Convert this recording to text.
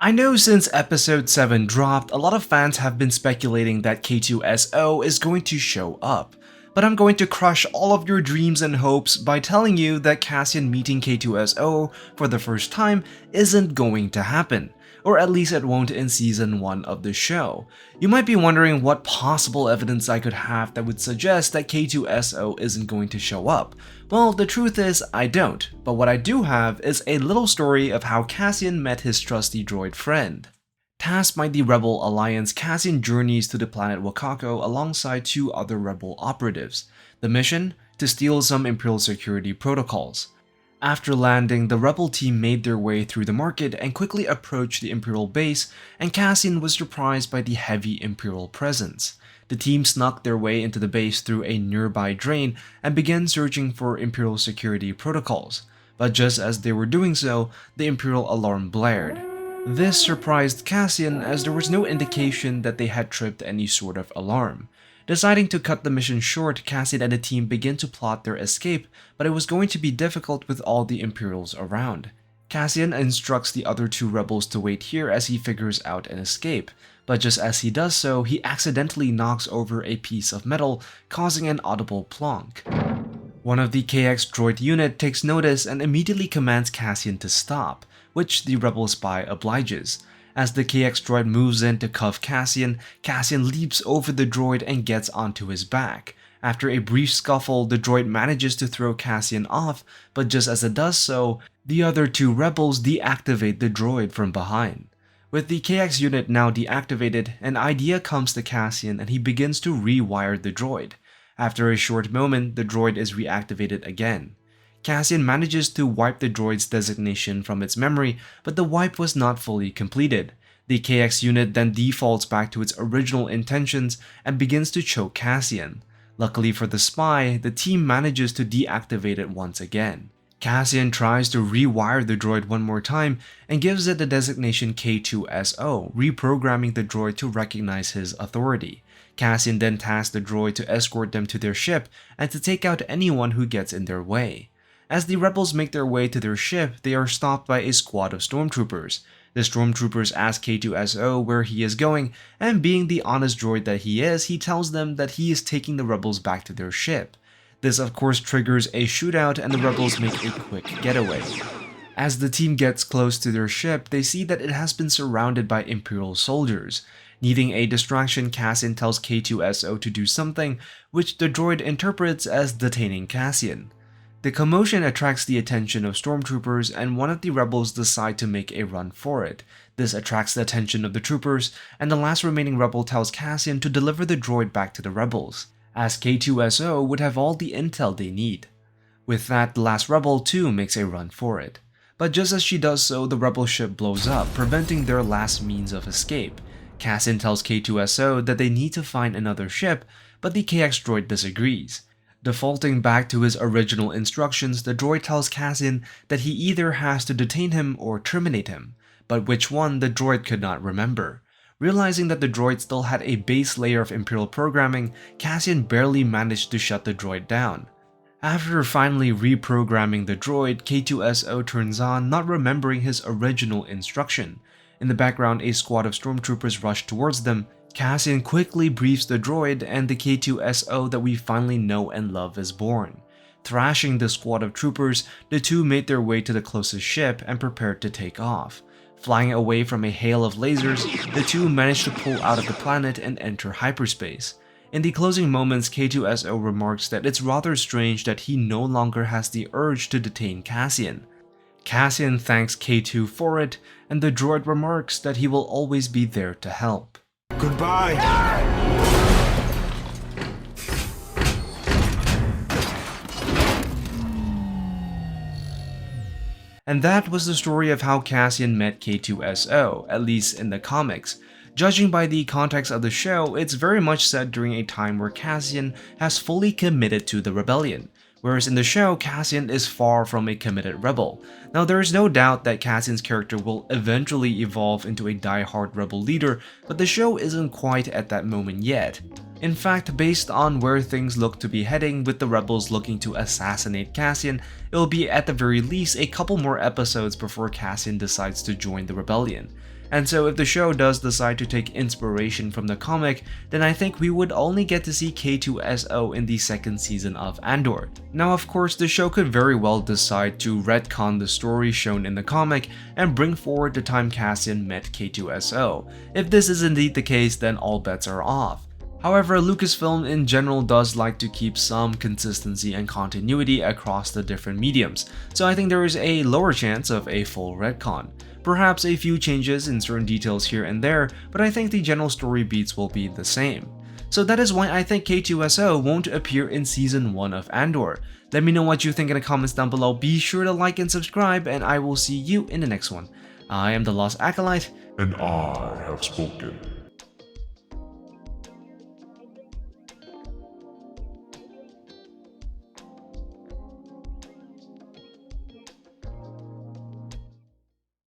I know since episode 7 dropped, a lot of fans have been speculating that K2SO is going to show up, but I'm going to crush all of your dreams and hopes by telling you that Cassian meeting K2SO for the first time isn't going to happen. Or at least it won't in season 1 of the show. You might be wondering what possible evidence I could have that would suggest that K2SO isn't going to show up. Well, the truth is, I don't, but what I do have is a little story of how Cassian met his trusty droid friend. Tasked by the Rebel Alliance, Cassian journeys to the planet Wcacoe alongside 2 other Rebel operatives. The mission? To steal some Imperial security protocols. After landing, the Rebel team made their way through the market and quickly approached the Imperial base, and Cassian was surprised by the heavy Imperial presence. The team snuck their way into the base through a nearby drain and began searching for Imperial security protocols. But just as they were doing so, the Imperial alarm blared. This surprised Cassian as there was no indication that they had tripped any sort of alarm. Deciding to cut the mission short, Cassian and the team begin to plot their escape, but it was going to be difficult with all the Imperials around. Cassian instructs the other 2 rebels to wait here as he figures out an escape, but just as he does so, he accidentally knocks over a piece of metal, causing an audible plonk. One of the KX droid unit takes notice and immediately commands Cassian to stop, which the rebel spy obliges. As the KX droid moves in to cuff Cassian, Cassian leaps over the droid and gets onto his back. After a brief scuffle, the droid manages to throw Cassian off, but just as it does so, the other 2 rebels deactivate the droid from behind. With the KX unit now deactivated, an idea comes to Cassian and he begins to rewire the droid. After a short moment, the droid is reactivated again. Cassian manages to wipe the droid's designation from its memory, but the wipe was not fully completed. The KX unit then defaults back to its original intentions and begins to choke Cassian. Luckily for the spy, the team manages to deactivate it once again. Cassian tries to rewire the droid one more time and gives it the designation K2SO, reprogramming the droid to recognize his authority. Cassian then tasks the droid to escort them to their ship and to take out anyone who gets in their way. As the rebels make their way to their ship, they are stopped by a squad of stormtroopers. The stormtroopers ask K2SO where he is going, and being the honest droid that he is, he tells them that he is taking the rebels back to their ship. This of course triggers a shootout and the rebels make a quick getaway. As the team gets close to their ship, they see that it has been surrounded by Imperial soldiers. Needing a distraction, Cassian tells K2SO to do something, which the droid interprets as detaining Cassian. The commotion attracts the attention of stormtroopers and one of the rebels decide to make a run for it. This attracts the attention of the troopers, and the last remaining rebel tells Cassian to deliver the droid back to the rebels, as K2SO would have all the intel they need. With that, the last rebel too makes a run for it. But just as she does so, the rebel ship blows up, preventing their last means of escape. Cassian tells K2SO that they need to find another ship, but the KX droid disagrees. Defaulting back to his original instructions, the droid tells Cassian that he either has to detain him or terminate him, but which one the droid could not remember. Realizing that the droid still had a base layer of Imperial programming, Cassian barely managed to shut the droid down. After finally reprogramming the droid, K2SO turns on, not remembering his original instruction. In the background, a squad of stormtroopers rush towards them. Cassian quickly briefs the droid and the K2SO that we finally know and love is born. Thrashing the squad of troopers, the 2 made their way to the closest ship and prepared to take off. Flying away from a hail of lasers, the 2 managed to pull out of the planet and enter hyperspace. In the closing moments, K2SO remarks that it's rather strange that he no longer has the urge to detain Cassian. Cassian thanks K2 for it, and the droid remarks that he will always be there to help. Goodbye! And that was the story of how Cassian met K2SO, at least in the comics. Judging by the context of the show, it's very much set during a time where Cassian has fully committed to the rebellion. Whereas in the show, Cassian is far from a committed rebel. Now there is no doubt that Cassian's character will eventually evolve into a die-hard rebel leader, but the show isn't quite at that moment yet. In fact, based on where things look to be heading with the rebels looking to assassinate Cassian, it will be at the very least a couple more episodes before Cassian decides to join the rebellion. And so if the show does decide to take inspiration from the comic, then I think we would only get to see K2SO in the second season of Andor. Now of course, the show could very well decide to retcon the story shown in the comic and bring forward the time Cassian met K2SO. If this is indeed the case, then all bets are off. However, Lucasfilm in general does like to keep some consistency and continuity across the different mediums, so I think there is a lower chance of a full retcon. Perhaps a few changes in certain details here and there, but I think the general story beats will be the same. So that is why I think K2SO won't appear in Season 1 of Andor. Let me know what you think in the comments down below, be sure to like and subscribe, and I will see you in the next one. I am the Lost Acolyte, and I have spoken.